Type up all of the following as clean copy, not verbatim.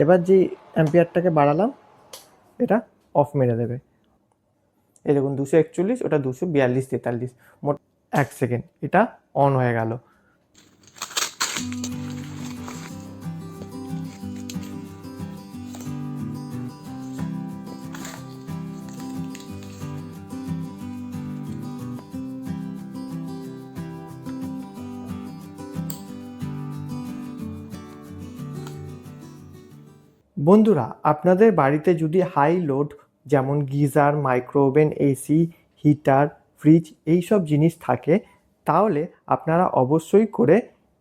এবার যে অ্যাম্পিয়ারটাকে বাড়ালাম এটা অফ মেরে দেবে। এই দেখুন 241, ওটা 242-43, মোট 1 সেকেন্ড এটা অন হয়ে গেল। বন্ধুরা, আপনাদের বাড়িতে যদি হাই লোড যেমন geyser, micro oven, AC, heater, fridge এইসব জিনিস থাকে, তাহলে আপনারা অবশ্যই করে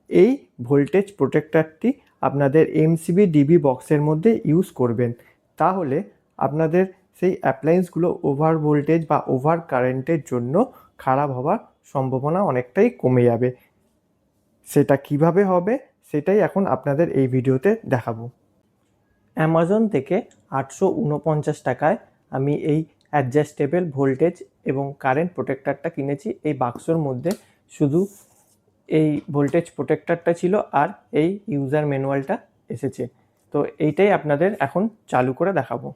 এই ভোল্টেজ প্রোটেক্টরটি আপনাদের এমসিবি ডিবি বক্সের মধ্যে ইউজ করবেন। তাহলে আপনাদের সেই অ্যাপ্লায়েন্সগুলো ওভার ভোল্টেজ বা ওভার কারেন্টের জন্য খারাপ হওয়ার সম্ভাবনা অনেকটাই কমে যাবে। সেটা কিভাবে হবে সেটাই এখন আপনাদের এই ভিডিওতে দেখাবো। অ্যামাজন থেকে 849 টাকায় আমি এই অ্যাডজাস্টেবল ভোল্টেজ এবং কারেন্ট প্রোটেক্টরটা কিনেছি। এই বাক্সর মধ্যে শুধু এই ভোল্টেজ প্রোটেক্টরটা ছিল আর এই ইউজার ম্যানুয়ালটা এসেছে। তো এইটাই আপনাদের এখন চালু করে দেখাবো।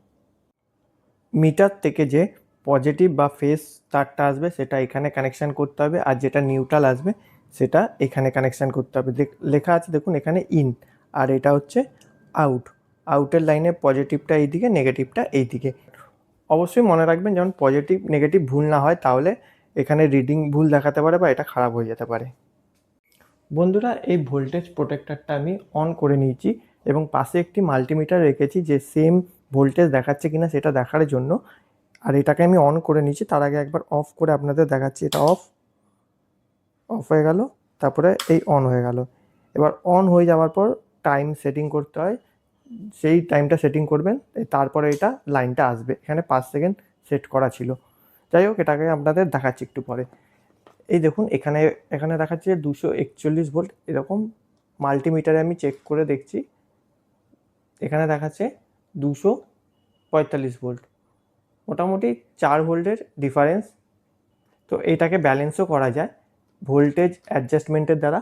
মিটার থেকে যে পজিটিভ বা ফেস তারটা আসবে সেটা এখানে কানেকশান করতে হবে, আর যেটা নিউট্রাল আসবে সেটা এখানে কানেকশান করতে হবে। লেখা আছে দেখুন এখানে ইন, আর এটা হচ্ছে আউট। আউটের লাইনে পজিটিভটা এইদিকে, নেগেটিভটা এইদিকে। অবশ্যই মনে রাখবেন যেমন পজিটিভ নেগেটিভ ভুল না হয়, তাহলে এখানে রিডিং ভুল দেখাতে পারে বা এটা খারাপ হয়ে যেতে পারে। বন্ধুরা, এই ভোল্টেজ প্রোটেক্টরটা আমি অন করে নিয়েছি এবং পাশে একটি মাল্টিমিটার রেখেছি যে সেম ভোল্টেজ দেখাচ্ছে কিনা সেটা দেখার জন্য। আর এটাকে আমি অন করে নিয়েছি। তার আগে একবার অফ করে আপনাদের দেখাচ্ছি। এটা অফ হয়ে গেল, তারপরে এই অন হয়ে গেল। এবার অন হয়ে যাওয়ার পর টাইম সেটিং করতে হয়, সেই টাইমটা সেটিং করবেন, তারপরে এটা লাইনটা আসবে। এখানে 5 সেকেন্ড সেট করা ছিল। যাই হোক, এটাকে আপনাদের দেখাচ্ছি একটু পরে। এই দেখুন এখানে এখানে দেখাচ্ছে 241 ভোল্ট। এরকম মাল্টিমিটারে আমি চেক করে দেখছি, এখানে দেখাচ্ছে 245 ভোল্ট, মোটামুটি 4 ভোল্টের ডিফারেন্স। তো এইটাকে ব্যালেন্সও করা যায় ভোল্টেজ অ্যাডজাস্টমেন্টের দ্বারা।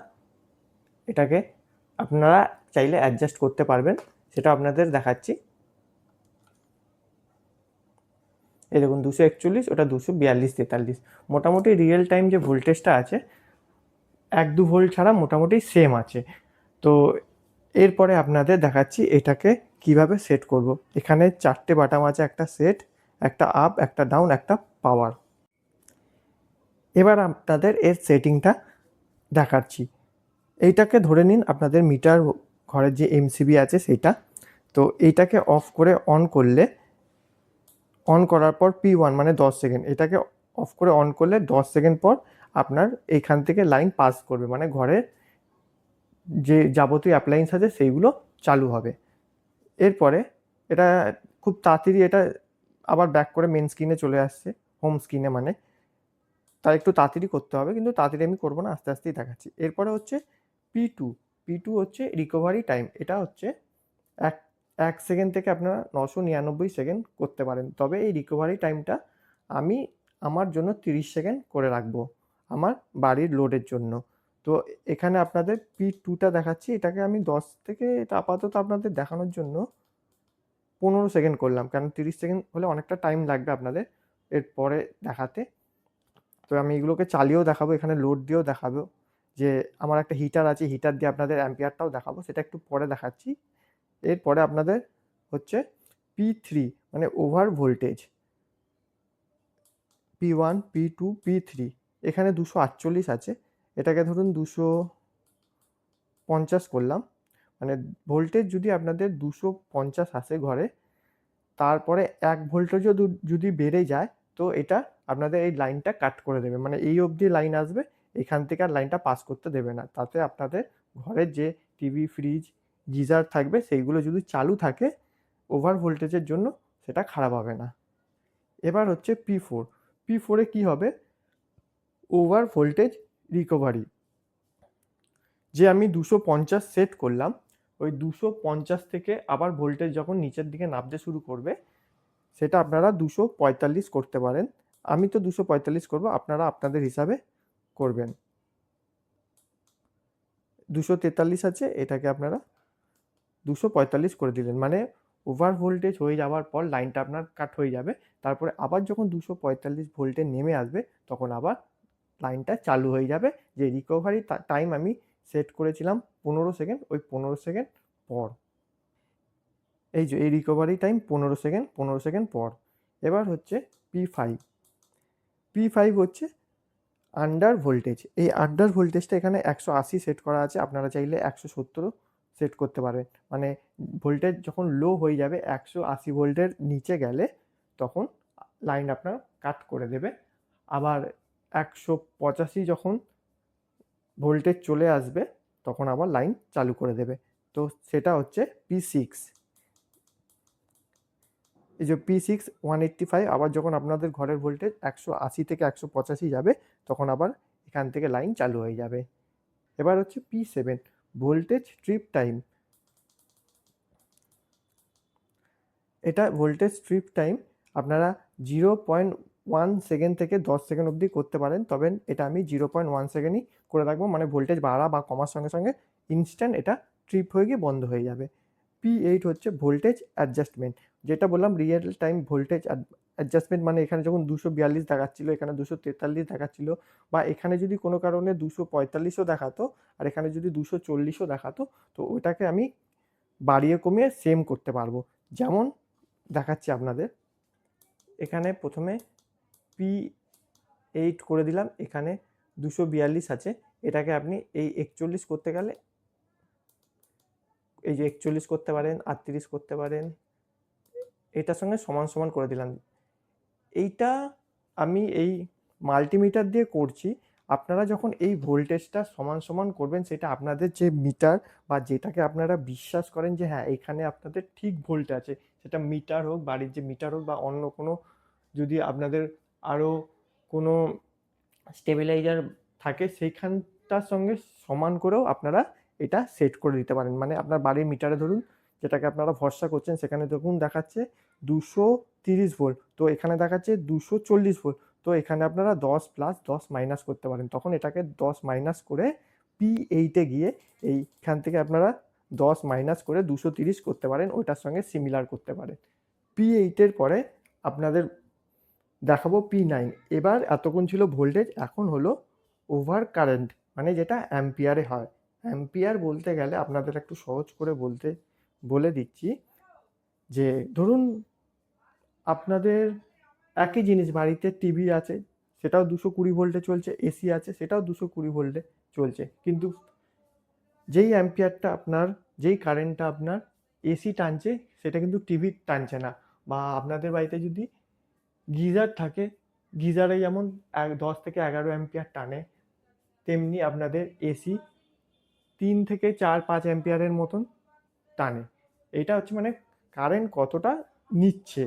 এটাকে আপনারা চাইলে অ্যাডজাস্ট করতে পারবেন, সেটা আপনাদের দেখাচ্ছি। এই দেখুন 241, ওটা 242-43, মোটামুটি রিয়েল টাইম যে ভোল্টেজটা আছে 1-2 ভোল্ট ছাড়া মোটামুটি সেম আছে। তো এরপরে আপনাদের দেখাচ্ছি এটাকে কিভাবে সেট করব। এখানে 4টে বাটন আছে, একটা সেট, একটা আপ, একটা ডাউন, একটা পাওয়ার। এবার আপনাদের এর সেটিংটা দেখাচ্ছি। এইটাকে ধরে নিন আপনাদের মিটার ঘরের যে এমসিবি আছে সেটা। তো এইটাকে অফ করে অন করলে, অন করার পর P1 মানে 10 সেকেন্ড, এটাকে অফ করে অন করলে 10 সেকেন্ড পর আপনার এইখান থেকে লাইন পাস করবে, মানে ঘরে যে যাবতীয় অ্যাপ্লায়েন্স আছে সেইগুলো চালু হবে। এরপরে এটা খুব তাড়াতাড়ি এটা আবার ব্যাক করে মেন স্ক্রিনে চলে আসছে, হোম স্ক্রিনে মানে। তাই একটু তাড়াতাড়ি করতে হবে, কিন্তু তাড়াতাড়ি আমি করবো না, আস্তে আস্তেই দেখাচ্ছি। এরপরে হচ্ছে P2 হচ্ছে রিকভারি টাইম। এটা হচ্ছে এক 1 সেকেন্ড থেকে আপনারা 999 সেকেন্ড করতে পারেন। তবে এই রিকভারি টাইমটা আমি আমার জন্য 30 সেকেন্ড করে রাখবো, আমার বাড়ির লোডের জন্য। তো এখানে আপনাদের P2টা দেখাচ্ছি, এটাকে আমি 10 থেকে, এটা আপাতত আপনাদের দেখানোর জন্য 15 সেকেন্ড করলাম, কারণ 30 সেকেন্ড হলে অনেকটা টাইম লাগবে আপনাদের এরপরে দেখাতে। তো আমি এগুলোকে চালিয়েও দেখাবো, এখানে লোড দিয়েও দেখাবো, যে আমার একটা হিটার আছে, হিটার দিয়ে আপনাদের অ্যাম্পিয়ারটাও দেখাবো, সেটা একটু পরে দেখাচ্ছি। এরপরে আপনাদের হচ্ছে P3 মানে over voltage. P1, P2, P3, এখানে 248 আছে, এটাকে ধরুন 250 করলাম। মানে ভোল্টেজ যদি আপনাদের 250 আসে ঘরে, তারপরে 1 ভোল্টেজও যদি বেড়ে যায়, তো এটা আপনাদের এই লাইনটা কাট করে দেবে, মানে এই অবধি লাইন আসবে, এখান থেকে আর লাইনটা পাস করতে দেবে না। তাতে আপনাদের ঘরের যে টিভি, ফ্রিজ, গিজার থাকবে সেইগুলো যদি চালু থাকে ওভার ভোল্টেজের জন্য, সেটা খারাপ হবে না। এবার হচ্ছে P4 কি হবে, ওভার ভোল্টেজ রিকভারি। যে আমি 250 সেট করলাম, ওই 250 থেকে আবার ভোল্টেজ যখন নিচের দিকে নামতে শুরু করবে, সেটা আপনারা 245 করতে পারেন। আমি তো 245 করব, আপনারা আপনাদের হিসাবে করবেন। 243 আছে, এটাকে আপনারা 245 করে দিলেন, মানে ওভার ভোল্টেজ হয়ে যাওয়ার পর লাইনটা আপনার কাট হয়ে যাবে। তারপরে আবার যখন 245 ভোল্টে নেমে আসবে তখন আবার লাইনটা চালু হয়ে যাবে। যে রিকভারি টাইম আমি সেট করেছিলাম 15 সেকেন্ড, ওই 15 সেকেন্ড পর। এই যে এই রিকভারি টাইম 15 সেকেন্ড, 15 সেকেন্ড পর। এবার হচ্ছে P5। P5 হচ্ছে আন্ডার ভোল্টেজ। এই আন্ডার ভোল্টেজটা এখানে 180 সেট করা আছে, আপনারা চাইলে 170ও সেট করতে পারবেন। মানে ভোল্টেজ যখন লো হয়ে যাবে 180 ভোল্টের নিচে গেলে তখন লাইন আপনার কাট করে দেবে। আবার 185 যখন ভোল্টেজ চলে আসবে তখন আবার লাইন চালু করে দেবে। তো সেটা হচ্ছে P6। এই যে P6 185, আবার যখন আপনাদের ঘরের ভোল্টেজ 180 থেকে 185 যাবে তখন আবার এখান থেকে লাইন চালু হয়ে যাবে। এবার হচ্ছে P7 ভোল্টেজ ট্রিপ টাইম। এটা ভোল্টেজ ট্রিপ টাইম আপনারা 0.1 সেকেন্ড থেকে 10 সেকেন্ড অবধি করতে পারেন, তবে এটা আমি 0.1 সেকেন্ডই করে রাখবো। মানে ভোল্টেজ বাড়া বা কমার সঙ্গে সঙ্গে ইনস্ট্যান্ট এটা ট্রিপ হয়ে গিয়ে বন্ধ হয়ে যাবে। P8 হচ্ছে ভোল্টেজ অ্যাডজাস্টমেন্ট। যেটা বললাম রিয়েল টাইম ভোল্টেজ অ্যাডজাস্টমেন্ট, মানে এখানে যখন 242 দেখাচ্ছিল এখানে 243 দেখাচ্ছিল, বা এখানে যদি কোনো কারণে 245ও দেখাতো আর এখানে যদি 240ও দেখাতো, তো ওটাকে আমি বাড়িয়ে কমিয়ে সেম করতে পারবো। যেমন দেখাচ্ছি আপনাদের, এখানে প্রথমে P8 করে দিলাম, এখানে 242 আছে, এটাকে আপনি এই 41 করতে গেলে এই যে 41 করতে পারেন, 38 করতে পারেন, এটার সঙ্গে সমান সমান করে দিলাম। এইটা আমি এই মাল্টিমিটার দিয়ে করছি। আপনারা যখন এই ভোল্টেজটা সমান সমান করবেন, সেটা আপনাদের যে মিটার বা যেটাকে আপনারা বিশ্বাস করেন যে হ্যাঁ এখানে আপনাদের ঠিক ভোল্ট আছে, সেটা মিটার হোক, বাড়ির যে মিটার হোক, বা অন্য কোনো যদি আপনাদের আরও কোনো স্টেবিলাইজার থাকে সেইখানটার সঙ্গে সমান করেও আপনারা এটা সেট করে দিতে পারেন। মানে আপনার বাড়ির মিটারে ধরুন যেটাকে আপনারা ভরসা করছেন সেখানে দেখুন দেখাচ্ছে 230 ভোল্ট, তো এখানে দেখাচ্ছে 240 ভোল্ট, তো এখানে আপনারা 10 প্লাস 10 মাইনাস করতে পারেন, তখন এটাকে 10 মাইনাস করে P8-এ গিয়ে এইখান থেকে আপনারা 10 মাইনাস করে 230 করতে পারেন, ওইটার সঙ্গে সিমিলার করতে পারেন। P8-এর পরে আপনাদের দেখাবো P9। এবার এতক্ষণ ছিল ভোল্টেজ, এখন হলো ওভার কারেন্ট, মানে যেটা অ্যাম্পিয়ারে হয়। অ্যাম্পিয়ার বলতে গেলে আপনাদের একটু সহজ করে বলে দিচ্ছি যে ধরুন আপনাদের একই জিনিস, বাড়িতে টিভি আছে সেটাও 220 ভোল্টে চলছে, এসি আছে সেটাও 220 ভোল্টে চলছে, কিন্তু যেই অ্যাম্পিয়ারটা আপনার, যেই কারেন্টটা আপনার এসি টানছে সেটা কিন্তু টিভি টানছে না। বা আপনাদের বাড়িতে যদি গিজার থাকে, গিজারে যেমন 10 থেকে 11 অ্যাম্পিয়ার টানে, তেমনি আপনাদের এসি 3 থেকে 4-5 অ্যাম্পিয়ারের মতন টানে। এটা হচ্ছে মানে কারেন্ট কতটা নিচ্ছে।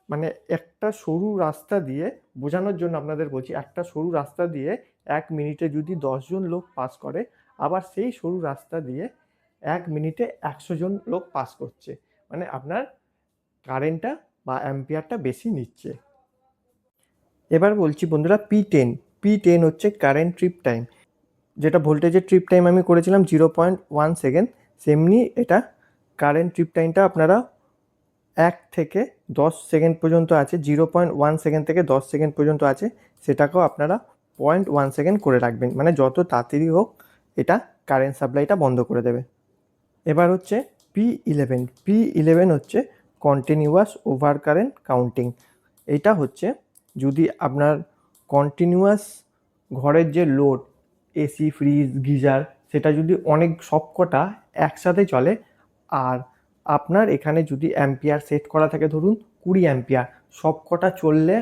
মানে একটা সরু রাস্তা দিয়ে বোঝানোর জন্য আপনাদের বলছি, একটা সরু রাস্তা দিয়ে 1 মিনিটে যদি 10 জন লোক পাস করে, আবার সেই সরু রাস্তা দিয়ে 1 মিনিটে 100 জন লোক পাস করছে, মানে আপনার কারেন্টটা বা অ্যাম্পিয়ারটা বেশি নিচ্ছে। এবার বলছি বন্ধুরা P10। P10 হচ্ছে কারেন্ট ট্রিপ টাইম। যেটা ভোল্টেজের ট্রিপ টাইম আমি করেছিলাম 0.1 সেকেন্ড, সেমনি এটা কারেন্ট ট্রিপ টাইমটা আপনারা 1 থেকে 10 সেকেন্ড পর্যন্ত আছে, 0.1 সেকেন্ড থেকে 10 সেকেন্ড পর্যন্ত আছে, সেটাকেও আপনারা 0.1 সেকেন্ড করে রাখবেন, মানে যত তাড়াতাড়ি হোক এটা কারেন্ট সাপ্লাইটা বন্ধ করে দেবে। এবার হচ্ছে P11। P11 হচ্ছে কন্টিনিউয়াস ওভার কারেন্ট কাউন্টিং। এটা হচ্ছে যদি আপনার কন্টিনিউয়াস ঘরের যে লোড, এসি, ফ্রিজ, গিজার, সেটা যদি অনেক সবকটা একসাথে চলে, আর আপনার এখানে যদি অ্যাম্পিয়ার সেট করা থাকে ধরুন 20 অ্যাম্পিয়ার, সবকটা চললে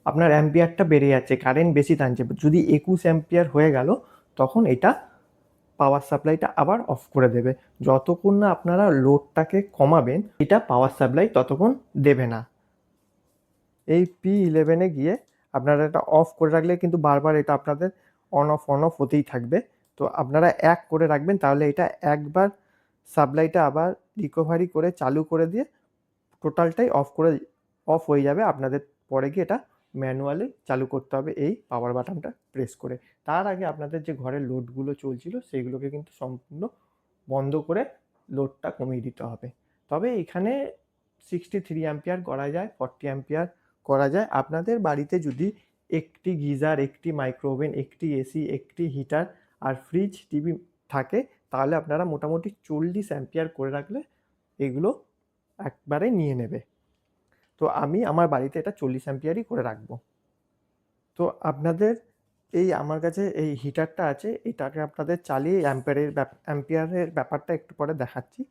আপনার অ্যাম্পিয়ারটা বেড়ে যাচ্ছে, কারেন্ট বেশি টানছে, যদি 21 অ্যাম্পিয়ার হয়ে গেল তখন এটা পাওয়ার সাপ্লাইটা আবার অফ করে দেবে। যতক্ষণ না আপনারা লোডটাকে কমাবেন এটা পাওয়ার সাপ্লাই ততক্ষণ দেবে না। এই P11-এ গিয়ে আপনারা এটা অফ করে রাখলে কিন্তু বারবার এটা আপনাদের অন অফ হতেই থাকবে। তো আপনারা 1 করে রাখবেন, তাহলে এটা একবার সাপ্লাইটা আবার রিকভারি করে চালু করে দিয়ে টোটালটাই অফ হয়ে যাবে। আপনাদের পরে গিয়ে এটা ম্যানুয়ালি চালু করতে হবে এই পাওয়ার বাটনটা প্রেস করে। তার আগে আপনাদের যে ঘরের লোডগুলো চলছিল সেইগুলোকে কিন্তু সম্পূর্ণ বন্ধ করে লোডটা কমিয়ে দিতে হবে। তবে এখানে 63 অ্যাম্পিয়ার করা যায়, 40 অ্যাম্পিয়ার করা যায়। আপনাদের বাড়িতে যদি একটি গিজার, একটি মাইক্রোওভেন, একটি এসি, একটি হিটার আর ফ্রিজ, টিভি থাকে, তাহলে আপনারা মোটামুটি 40 অ্যাম্পিয়ার করে রাখলে এগুলো একবারে নিয়ে নেবে। তো আমি আমার বাড়িতে এটা 40 অ্যাম্পিয়ারই করে রাখবো। তো আপনাদের আমার কাছে এই হিটারটা আছে, এটাকে আপনাদের চালিয়ে অ্যাম্পিয়ারের ব্যাপারটা একটু পরে দেখাচ্ছি।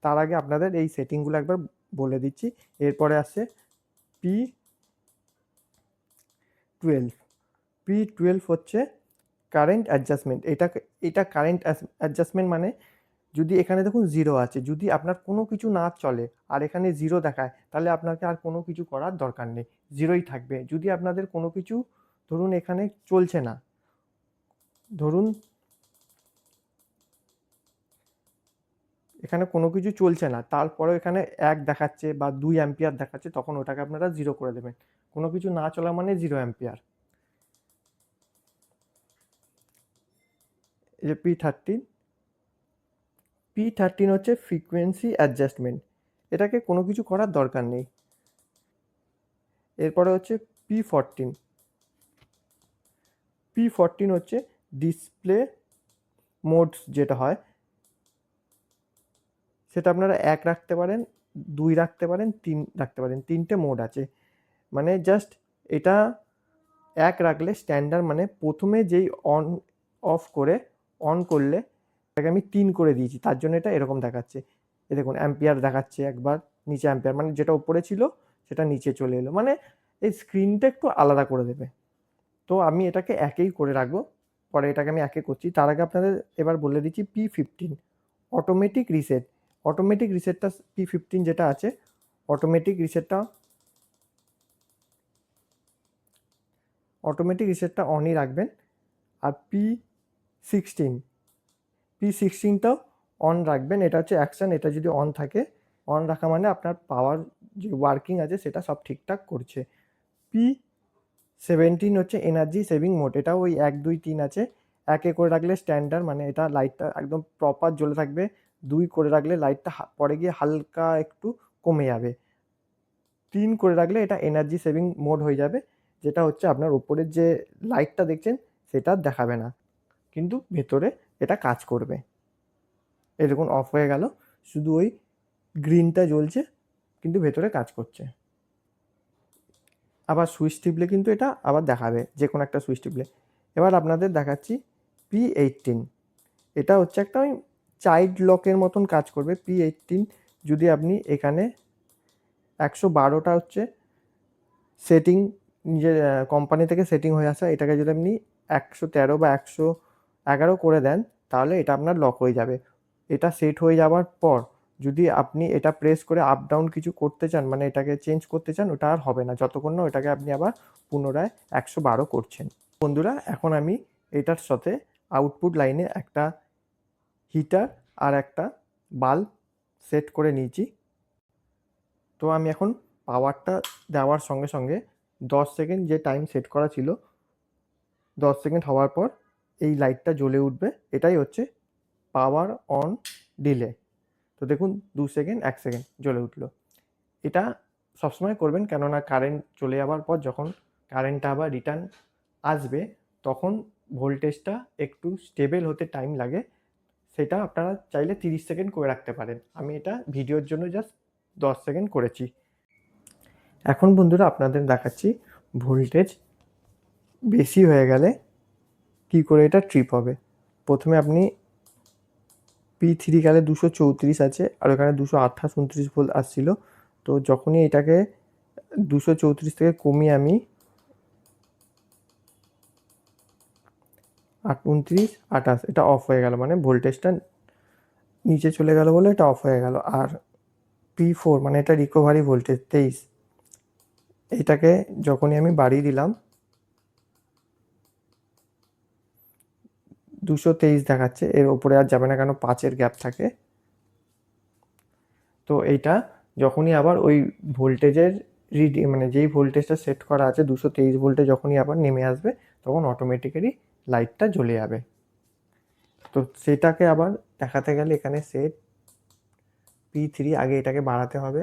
তার আগে আপনাদের এই সেটিংগুলো একবার বলে দিচ্ছি। এরপরে আসছে P12। P12 হচ্ছে কারেন্ট অ্যাডজাস্টমেন্ট। এটা কারেন্ট অ্যাডজাস্টমেন্ট মানে যদি এখানে দেখুন 0 আছে, যদি আপনার কোনো কিছু না চলে আর এখানে 0 দেখায়, তাহলে আপনাকে আর কোনো কিছু করার দরকার নেই, 0ই থাকবে। যদি আপনাদের কোনো কিছু ধরুন এখানে চলছে না, ধরুন এখানে কোনো কিছু চলছে না, তারপরেও এখানে 1 দেখাচ্ছে বা 2 অ্যাম্পিয়ার দেখাচ্ছে, তখন ওটাকে আপনারা 0 করে দেবেন। কোনো কিছু না চলা মানে 0 অ্যাম্পিয়ার। এই যে P13 হচ্ছে ফ্রিকোয়েন্সি অ্যাডজাস্টমেন্ট, এটাকে কোনো কিছু করার দরকার নেই। এরপরে হচ্ছে P14। P14 হচ্ছে ডিসপ্লে মোডস, যেটা হয় সেটা আপনারা 1 রাখতে পারেন, 2 রাখতে পারেন, 3 রাখতে পারেন, 3টে মোড আছে। মানে জাস্ট এটা 1 রাখলে স্ট্যান্ডার্ড, মানে প্রথমে যেই অন অফ করে অন করলে এটাকে আমি 3 করে দিয়েছি, তার জন্য এটা এরকম দেখাচ্ছে। এই দেখুন অ্যাম্পিয়ার দেখাচ্ছে, একবার নিচে অ্যাম্পিয়ার, মানে যেটা উপরে ছিল সেটা নিচে চলে এলো, মানে এই স্ক্রিনটা একটু আলাদা করে দেবে। তো আমি এটাকে 1এই করে রাখবো, পরে এটাকে আমি 1এ করছি। তার আগে আপনাদের এবার বলে দিচ্ছি P15 automatic reset. Automatic রিসেটটা P15 যেটা আছে, অটোমেটিক রিসেটটা অনই রাখবেন। আর P16টাও অন রাখবেন। এটা হচ্ছে অ্যাকশন, এটা যদি অন থাকে, অন রাখা মানে আপনার পাওয়ার যে ওয়ার্কিং আছে সেটা সব ঠিকঠাক করছে। P17 হচ্ছে এনার্জি সেভিং মোড, এটা ওই 1 2 3 আছে। 1 করে রাখলে স্ট্যান্ডার্ড, মানে এটা লাইটটা একদম প্রপার জ্বলে থাকবে। 2 করে রাখলে লাইটটা পরে গিয়ে হালকা একটু কমে যাবে। 3 করে রাখলে এটা এনার্জি সেভিং মোড হয়ে যাবে, যেটা হচ্ছে আপনার উপরের যে লাইটটা দেখছেন সেটা দেখাবে না, কিন্তু ভেতরে এটা কাজ করবে। এই দেখুন অফ হয়ে গেল, শুধু ওই গ্রিনটা জ্বলছে কিন্তু ভেতরে কাজ করছে। আবার সুইচ টিপলে কিন্তু এটা আবার দেখাবে, যে কোনো একটা সুইচ টিপলে। এবার আপনাদের দেখাচ্ছি P18। এটা হচ্ছে একটা ওই চাইল্ড লকের মতন কাজ করবে। P18 যদি আপনি এখানে 112টা হচ্ছে সেটিং, নিজের কোম্পানি থেকে সেটিং হয়ে আসা, এটাকে যদি আপনি 113 বা 111 করে দেন, তাহলে এটা আপনার লক হয়ে যাবে। এটা সেট হয়ে যাওয়ার পর যদি আপনি এটা প্রেস করে আপ ডাউন কিছু করতে চান, মানে এটাকে চেঞ্জ করতে চান, ওটা আর হবে না যতক্ষণ না ওটাকে আপনি আবার পুনরায় 112 করছেন। বন্ধুরা, এখন আমি এটার সাথে আউটপুট লাইনে একটা হিটার আর একটা বাল্ব সেট করে নিয়েছি। তো আমি এখন পাওয়ারটা দেওয়ার সঙ্গে সঙ্গে 10 সেকেন্ড যে টাইম সেট করা ছিল, 10 সেকেন্ড হওয়ার পর এই লাইটটা জ্বলে উঠবে। এটাই হচ্ছে পাওয়ার অন ডিলে। তো দেখুন 2 সেকেন্ড, 1 সেকেন্ড জ্বলে উঠলো। এটা সবসময় করবেন, কেননা কারেন্ট চলে যাওয়ার পর যখন কারেন্টটা আবার রিটার্ন আসবে, তখন ভোল্টেজটা একটু স্টেবল হতে টাইম লাগে। সেটা আপনারা চাইলে 30 সেকেন্ড করে রাখতে পারেন। আমি এটা ভিডিওর জন্য জাস্ট 10 সেকেন্ড করেছি। এখন বন্ধুরা আপনাদের দেখাচ্ছি ভোল্টেজ বেশি হয়ে গেলে কি করে এটা ট্রিপ হবে। প্রথমে আপনি P3 গেলে 234 আছে, আর ওখানে 228 ভোল্ট আসছিল। তো যখনই এটাকে 234 থেকে কমিয়ে আমি 29 28, এটা অফ হয়ে গেল, মানে ভোল্টেজটা নিচে চলে গেল বলে এটা অফ হয়ে গেল। আর P4 মানে এটা রিকভারি ভোল্টেজ 23, এটাকে যখনই আমি বাড়িয়ে দিলাম 223 দেখাচ্ছে, এর ওপরে আর যাবে না, কেন 5-এর গ্যাপ থাকে। তো এইটা যখনই আবার ওই ভোল্টেজের মানে যেই ভোল্টেজটা সেট করা আছে 223 ভোল্টে যখনই আবার নেমে আসবে, তখন অটোমেটিক্যালি লাইটটা জ্বলে যাবে। তো সেটাকে আবার দেখাতে গেলে এখানে সেট P3 আগে এটাকে বাড়াতে হবে,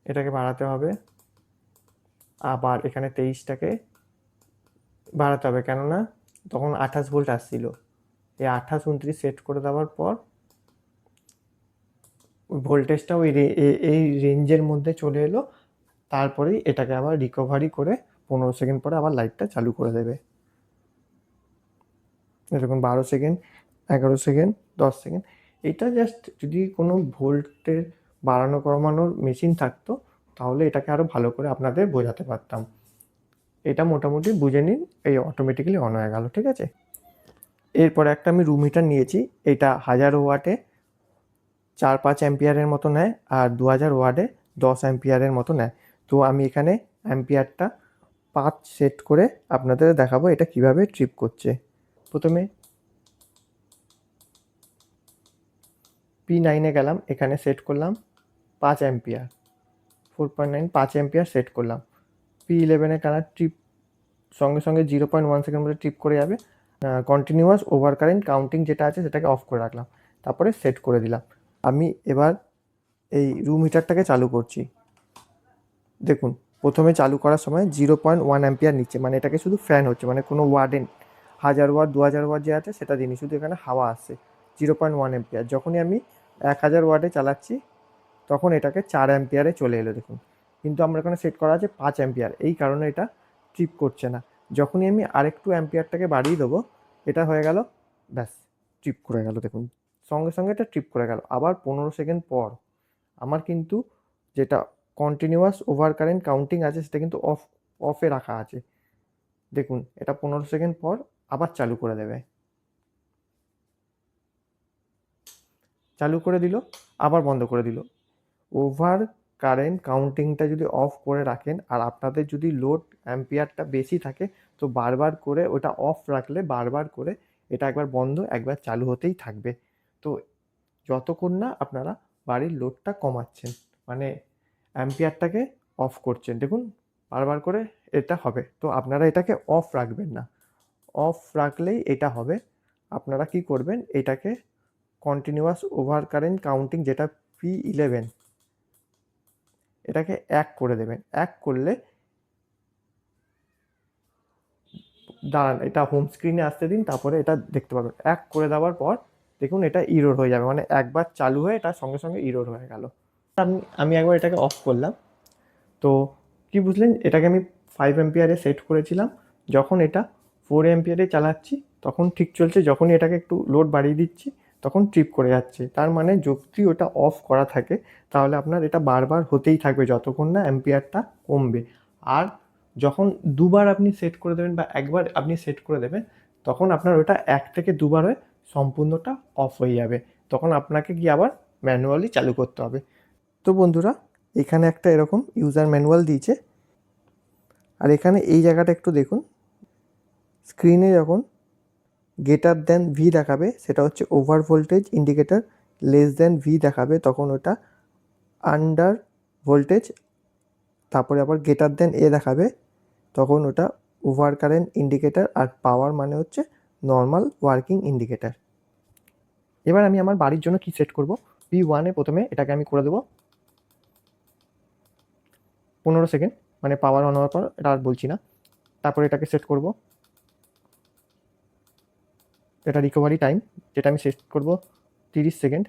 এটাকে বাড়াতে হবে, আবার এখানে 23টাকে বাড়াতে হবে, কেননা তখন 28 ভোল্ট আসছিল। এই 28 29 সেট করে দেওয়ার পর ভোল্টেজটা এই রেঞ্জের মধ্যে চলে এলো। তারপরেই এটাকে আবার রিকভারি করে 15 সেকেন্ড পরে আবার লাইটটা চালু করে দেবে। এরকম 12 সেকেন্ড, 11 সেকেন্ড, 10 সেকেন্ড। এটা জাস্ট যদি কোনো ভোল্টের বাড়ানো কমানোর মেশিন থাকতো তাহলে এটাকে আরও ভালো করে আপনাদের বোঝাতে পারতাম। এটা মোটামুটি বুঝে নিন, এই অটোমেটিক্যালি অন হয়ে গেল, ঠিক আছে। এরপরে একটা আমি রুম হিটার নিয়েছি, এটা 1000 ওয়াটে 4-5 অ্যাম্পিয়ারের মতো নেয়, আর 2000 ওয়াটে 10 অ্যাম্পিয়ারের মতো নেয়। তো আমি এখানে অ্যাম্পিয়ারটা 5 সেট করে আপনাদের দেখাবো এটা কিভাবে ট্রিপ করছে। প্রথমে P9 এ গেলাম, এখানে সেট করলাম 5 অ্যাম্পিয়ার, 4.9 5 অ্যাম্পিয়ার সেট করলাম। P11 এ কারেন্ট ট্রিপ সঙ্গে সঙ্গে 0.1 সেকেন্ড মধ্যে ট্রিপ করে যাবে। কন্টিনিউয়াস ওভার কারেন্ট কাউন্টিং যেটা আছে সেটাকে অফ করে রাখলাম, তারপরে সেট করে দিলাম। আমি এবার এই রুম হিটারটাকে চালু করছি। দেখুন প্রথমে চালু করার সময় 0.1 অ্যাম্পিয়ার নিচ্ছে, মানে এটাকে শুধু ফ্যান হচ্ছে, মানে কোনো ওয়ার্ডেন 1000 ওয়াট 2000 ওয়াট যে আছে সেটা দিনই, শুধু এখানে হাওয়া আসছে। 0.1 অ্যাম্পিয়ার যখনই আমি 1000 ওয়াটে চালাচ্ছি তখন এটাকে 4 অ্যাম্পিয়ারে চলে এলো দেখুন। কিন্তু আমার এখানে সেট করা আছে 5 অ্যাম্পিয়ার, এই কারণে এটা ট্রিপ করছে না। যখনই আমি আরেকটু অ্যাম্পিয়ারটাকে বাড়িয়ে দেবো এটা হয়ে গেল, ব্যাস ট্রিপ করে গেল দেখুন, সঙ্গে সঙ্গে এটা ট্রিপ করে গেল। আবার 15 সেকেন্ড পর আমার কিন্তু যেটা কন্টিনিউয়াস ওভার কারেন্ট কাউন্টিং আছে সেটা কিন্তু অফে রাখা আছে। দেখুন এটা 15 সেকেন্ড পর আবার চালু করে দেবে, চালু করে দিল, আবার বন্ধ করে দিল। ওভার কারেন্ট কাউন্টিংটা যদি অফ করে রাখেন আর আপনাদের যদি লোড অ্যাম্পিয়ারটা বেশি থাকে তো বারবার করে ওটা অফ রাখলে বারবার করে এটা একবার বন্ধ একবার চালু হতেই থাকবে। তো যতক্ষণ না আপনারা বাড়ির লোডটা কমাচ্ছেন, মানে অ্যাম্পিয়ারটাকে অফ করছেন, দেখুন বারবার করে এটা হবে। তো আপনারা এটাকে অফ রাখবেন না, অফ রাখলেই এটা হবে। আপনারা কি করবেন, এটাকে কন্টিনিউয়াস ওভার কারেন্ট কাউন্টিং যেটা P11 এটাকে 1 করে দেবেন। 1 করলে দাঁড়ান এটা হোম স্ক্রিনে আসতে দিন, তারপরে এটা দেখতে পাবেন। 1 করে দেওয়ার পর দেখুন এটা ইরোর হয়ে যাবে, মানে একবার চালু হয়ে এটা সঙ্গে সঙ্গে ইরোর হয়ে গেল। আমি একবার এটাকে অফ করলাম, তো কি বুঝলেন, এটাকে আমি 5 অ্যাম্পিয়ারে সেট করেছিলাম। যখন এটা 4 অ্যাম্পিয়ারে চালাচ্ছি তখন ঠিক চলছে, যখনই এটাকে একটু লোড বাড়িয়ে দিচ্ছি তখন ট্রিপ করে যাচ্ছে। তার মানে যদি ওটা অফ করা থাকে তাহলে আপনার এটা বারবার হতেই থাকবে যতক্ষণ না অ্যাম্পিয়ারটা কমবে। আর যখন দুবার আপনি সেট করে দেবেন বা একবার আপনি সেট করে দেবেন তখন আপনার ওটা 1 থেকে 2বার হয়ে সম্পূর্ণটা অফ হয়ে যাবে, তখন আপনাকে গিয়ে আবার ম্যানুয়ালি চালু করতে হবে। তো বন্ধুরা এখানে একটা এরকম ইউজার ম্যানুয়াল দিয়েছে, আর এখানে এই জায়গাটা একটু দেখুন, স্ক্রিনে যখন গ্রেটার দ্যান ভি দেখাবে সেটা হচ্ছে over voltage indicator, less than V দেখাবে তখন ওটা আন্ডার ভোল্টেজ, তারপরে আবার গ্রেটার দ্যান এ দেখাবে তখন ওটা ওভার কারেন্ট ইন্ডিকেটার, আর পাওয়ার মানে হচ্ছে নর্মাল ওয়ার্কিং ইন্ডিকেটার। এবার আমি আমার বাড়ির জন্য কি সেট করব, P1 প্রথমে এটাকে আমি করে দেবো 15 সেকেন্ড, মানে পাওয়ার অন হওয়ার পর এটা আর বলছি না। তারপরে এটাকে সেট করব, এটা রিকভারি টাইম যেটা আমি সেট করব 30 সেকেন্ড।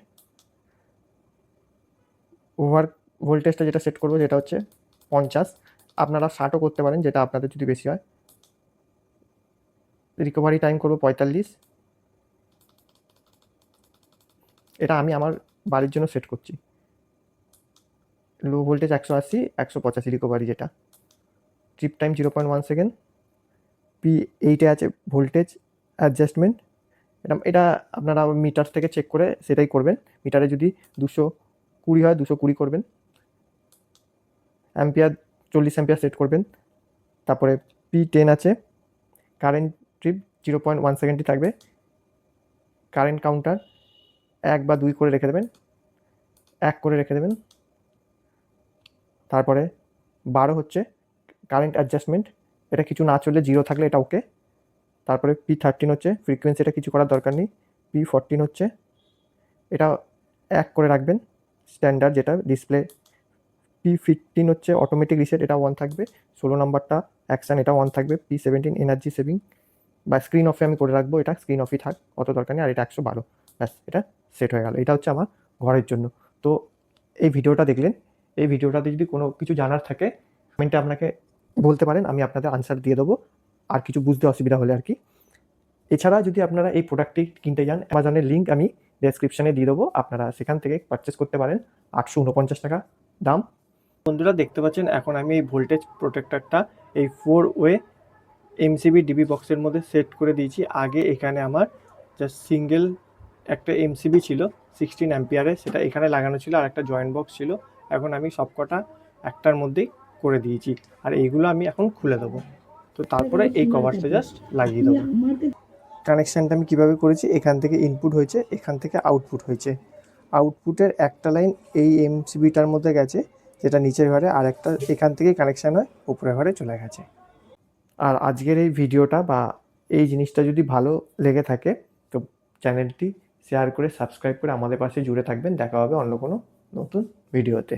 ওভার ভোল্টেজটা যেটা সেট করব যেটা হচ্ছে 50, আপনারা 60ও করতে পারেন যেটা আপনাদের যদি বেশি হয়। রিকভারি টাইম করব 45, এটা আমি আমার বাড়ির জন্য সেট করছি। লো ভোল্টেজ 180, 185 রিকভারি যেটা। Trip time 0.1 second. P8 আছে ভোল্টেজ অ্যাডজাস্টমেন্ট, এটা আপনারা মিটার থেকে চেক করে সেটাই করবেন। মিটারে যদি 220 হয় 220 করবেন। অ্যাম্পিয়ার 40 অ্যাম্পিয়ার সেট করবেন। তারপরে P10 আছে, কারেন্ট ট্রিপ 0.1 সেকেন্ডই থাকবে। কারেন্ট কাউন্টার 1 বা 2 করে রেখে দেবেন, 1 করে রেখে দেবেন। তারপরে 12 হচ্ছে কারেন্ট অ্যাডজাস্টমেন্ট, এটা কিছু না চললে 0 থাকলে এটা ওকে। তারপরে P13 হচ্ছে ফ্রিকোয়েন্সিটা কিছু করার দরকার নেই। P14 হচ্ছে এটা 1 করে রাখবেন, স্ট্যান্ডার্ড যেটা ডিসপ্লে। P15 হচ্ছে অটোমেটিক রিসেট, এটা 1 থাকবে। 16 নাম্বারটা অ্যাকশন, এটা 1 থাকবে। P17 এনার্জি সেভিং বা স্ক্রিন অফে আমি করে রাখবো, এটা স্ক্রিন অফই থাক, অত দরকার নেই। আর এটা 112, ব্যাস এটা সেট হয়ে গেল। এটা হচ্ছে আমার ঘরের জন্য। তো এই ভিডিওটা দেখলেন, এই ভিডিওটাতে যদি কোনো কিছু জানার থাকে কমেন্টে আপনাকে বলতে পারেন, আমি আপনাদের আনসার দিয়ে দেবো, আর কিছু বুঝতে অসুবিধা হলে আর কি। এছাড়া যদি আপনারা এই প্রোডাক্টটি কিনতে যান, অ্যামাজনের লিঙ্ক আমি ডেসক্রিপশনে দিয়ে দেবো, আপনারা সেখান থেকে পারচেস করতে পারেন। 849 টাকা দাম। বন্ধুরা দেখতে পাচ্ছেন এখন আমি এই ভোল্টেজ প্রোটেক্টরটা এই 4 ওয়ে এমসিবি ডিবি বক্সের মধ্যে সেট করে দিয়েছি। আগে এখানে আমার জাস্ট সিঙ্গেল একটা এমসিবি ছিল 16 অ্যাম্পিয়ারের, সেটা এখানে লাগানো ছিল, আর একটা জয়েন্ট বক্স ছিল। এখন আমি সবকটা একটার মধ্যেই করে দিয়েছি, আর এইগুলো আমি এখন খুলে দেবো। তো তারপরে এই কভারটা জাস্ট লাগিয়ে দেবো। কানেকশানটা আমি কীভাবে করেছি, এখান থেকে ইনপুট হয়েছে, এখান থেকে আউটপুট হয়েছে। আউটপুটের একটা লাইন এই এমসিবিটার মধ্যে গেছে, যেটা নিচের ঘরে, আর একটা এখান থেকেই কানেকশান হয়ে উপরের ঘরে চলে গেছে। আর আজকের এই ভিডিওটা বা এই জিনিসটা যদি ভালো লেগে থাকে তো চ্যানেলটি শেয়ার করে সাবস্ক্রাইব করে আমাদের পাশে জুড়ে থাকবেন। দেখা হবে অন্য কোনো নতুন ভিডিওতে।